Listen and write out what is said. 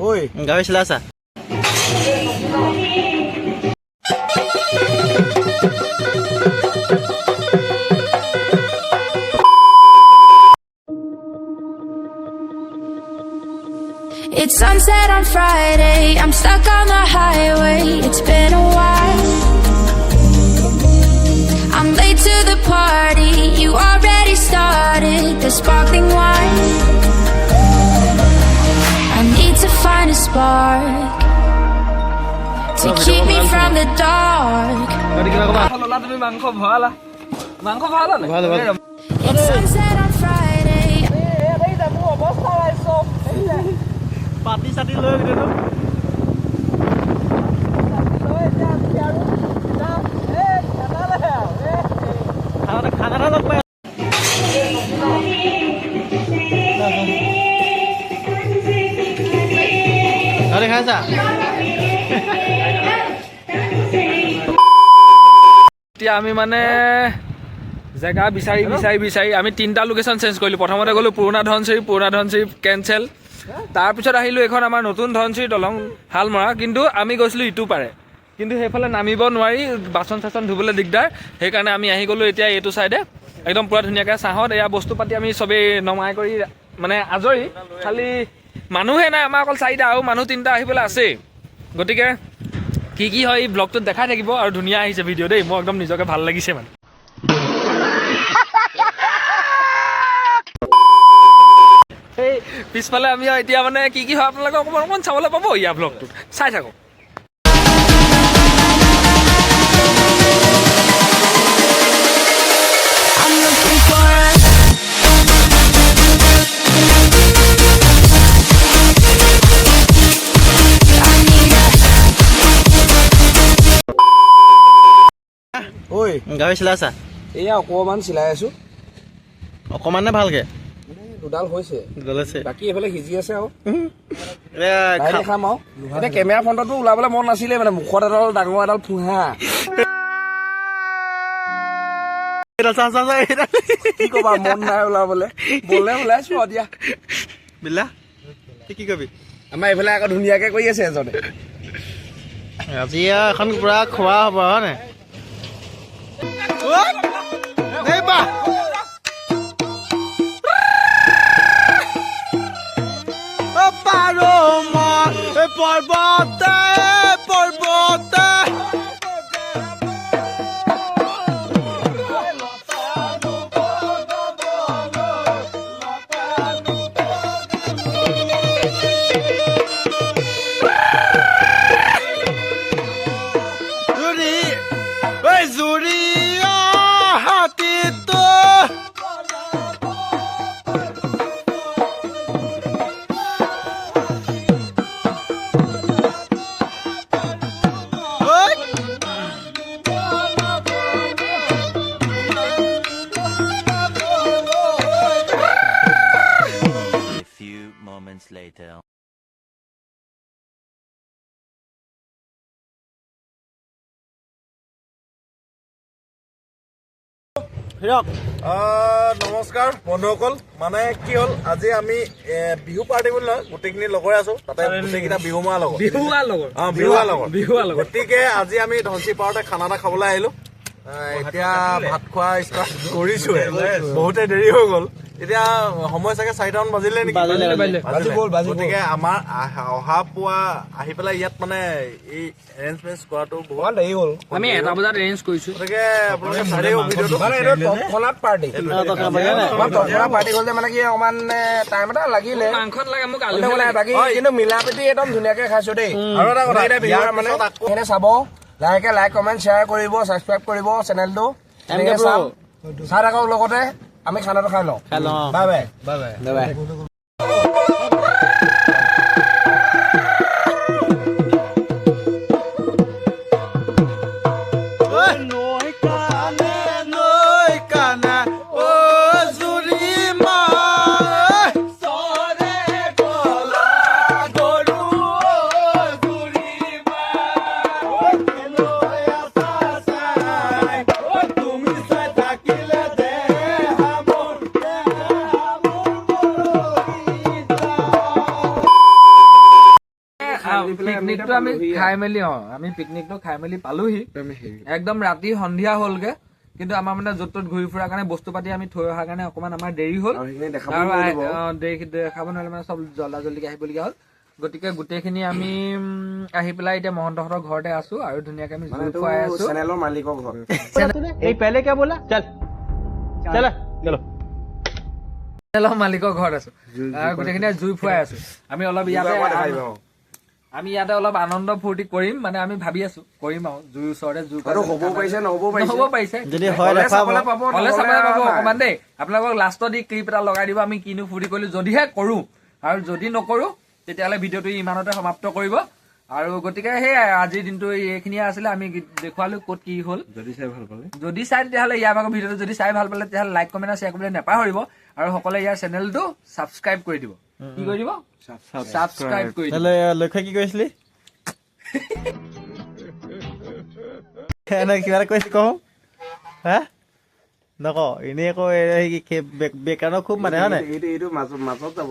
Oi, গাড়ী চলাইছা? It's sunset on Friday, I'm stuck on the highway, it's been a while. I'm late to the party, you already started the sparkling wine. I need to find a spark to keep me from the dark. It's sunset on Friday. পাতি চাতি লৈ গ'লো খানা লগ পাই আরে খাইছা এতিয়া আমি মানে জেগা বিচাৰি আমি তিনিটা লোকেশ্যন চেঞ্জ কৰিলোঁ। প্ৰথমতে গ'লোঁ পুৰণা ধনচিৰি কেঞ্চেল। তাৰপিছত আহিলোঁ এইখন আমাৰ নতুন ধনচিৰি দলং হালমৰা, কিন্তু আমি গৈছিলোঁ ইটো পাৰে, কিন্তু সেইফালে নামিব নোৱাৰি, বাচন চাচন ধুবলৈ দিগদাৰ, সেইকাৰণে আমি আহি গ'লোঁ এতিয়া এইটো ছাইডে একদম পূৰা ধুনীয়াকৈ চাহত এয়া বস্তু পাতি আমি চবেই নমাই কৰি মানে আজৰি, খালি মানুহে নাই, আমাৰ অকল চাৰিটা আৰু মানুহ তিনিটা আহিবলৈ আছেই। গতিকে কি হয় এই ব্লগটোত দেখাই থাকিব আৰু ধুনীয়া আহিছে ভিডিঅ' দেই, মোৰ একদম নিজকে ভাল লাগিছে মানে। সেই পিছফালে আমি এতিয়া মানে কি হয় আপোনালোকে অকণমান চাবলৈ পাব ইয়াৰ ব্লগটোত, চাই থাকক। oi, গাড়ী চলাইছা? এয়া অকমান চিলাই আছো। অকমান নে ভালকে? দুডাল হৈছে, গলেছে বাকী এইফালে সিজি আছে আৰু এয়া খাম আৰু এতিয়া কেমেৰা ফ্ৰণ্টতো ওলাবলৈ মন নাছিলে, মানে মুখত এডাল ডাঙৰ এডাল ফুহা। কি কবা, মন নাই ওলাবলৈ, বলে ওলাইছো আৰু দিয়া বিলা কি কবি? আমাৰ এইফালে আকৌ ধুনীয়াকে কৰি আছে এজনে। আজি এখন পুৰা খোৱা হ'ব হয় নাই? পৰ্বতে later. নমস্কাৰ বন্ধুসকল, মানে কি হ'ল আজি আমি বিহু পাৰ্টি বুলি নহয়, গোটেইখিনি লগৰে আছো, তাতে গোটেইকেইটা বিহুৱা লগৰ। গতিকে আজি আমি ধনচিৰি পাৰতে খানা এটা খাবলৈ আহিলো। এতিয়া ভাত খোৱা ষ্টাৰ্ট কৰিছোহে, বহুতে দেৰি হৈ গ'ল, এতিয়া সময় চাগে 4টামান বাজিলে নেকি? গতিকে আমাৰ অহা পুৱা আহি পেলাই ইয়াত মানে এই এৰেঞ্জমেণ্ট কৰাটো বহুত দেৰি হ'ল। আমি 1টা বজাত এৰেঞ্জ কৰিছো, গতিকে আপোনালোকে চাই ভিডিঅ'টো। মানে এইটো তৎক্ষণাত পাৰ্টি হ'লে মানে কি অকমান টাইম এটা লাগিলে, মাংসত লাগে মোক বাকী কিন্তু মিলা প্ৰীতি একদম ধুনীয়াকে খাইছো দেই। আৰু এটা কথা মানে এনে চাব, লাহেকে লাইক কমেণ্ট শ্বেয়াৰ কৰিব, ছাবস্ক্ৰাইব কৰিব চেনেলটো, চাই থাকক, লগতে আমি খানাটো খাই লওঁ। Bye bye. পিকনিকটো আমি খাই মেলি আমি পিকনিকটো খাই মেলি পালোহি একদম ৰাতি সন্ধিয়া হ'লগে কিন্তু আমাৰ মানে য'ত ত'ত ঘূৰি ফুৰাৰ কাৰণে বস্তু পাতি আমি থৈ অহাৰ কাৰণে অকমান আমাৰ দেৰি হ'ল আৰু দেখাব নোৱাৰিলে মানে চব জল্দা জল্দিকে আহিবলগীয়া হ'ল গতিকে গোটেইখিনি আমি আহি পেলাই এতিয়া মহন্তহঁতৰ ঘৰতে আছো আৰু ধুনীয়াকে আমি জুই খুৱাই আছো চেনেলৰ মালিকৰ ঘৰ এই পেলে क्या बोला चल चला चलो চেনেলৰ মালিকৰ ঘৰত আছো আৰু গোটেইখিনি জুই খুৱাই আছো আমি অলপ ইয়াতে অলপ আনন্দ ফূৰ্তি কৰিম মানে আমি ভাবি আছো কৰিম আৰু জুই ওচৰতে জুই হ'ব পাৰিছে নহ'ব হ'ব পাৰিছে যদি হয় দেখাব হ'লে চাবলৈ পাব অকমান দেই আপোনালোকক লাষ্টত দি ক্লিপ এটা লগাই দিব আমি কিনো ফূৰ্তি কৰিলো যদিহে কৰো আৰু যদি নকৰো তেতিয়াহ'লে ভিডিঅ'টো ইমানতে সমাপ্ত কৰিব আৰু গতিকে সেয়াই আজিৰ দিনটো এইখিনিয়ে আছিলে আমি দেখুৱালো ক'ত কি হ'ল যদি চাই তেতিয়াহ'লে ইয়াৰ ভাগৰ ভিডিঅ'টো যদি চাই ভাল পালে তেতিয়াহ'লে লাইক কমেণ্ট আৰু শ্বেয়াৰ কৰিবলৈ নাপাহৰিব আৰু সকলোৱে ইয়াৰ চেনেলটো ছাবস্ক্ৰাইব কৰি দিব কি কৰি দিব ছাবস্ক্ৰাইব কৰি দিব লক্ষ্য কি কৰিছিলি কিবা এটা কৈছিলি কওঁ হা নকওঁ এনেই আকৌ বেকাৰৰ খুব মানে হয় নাই এইটো মাজত যাব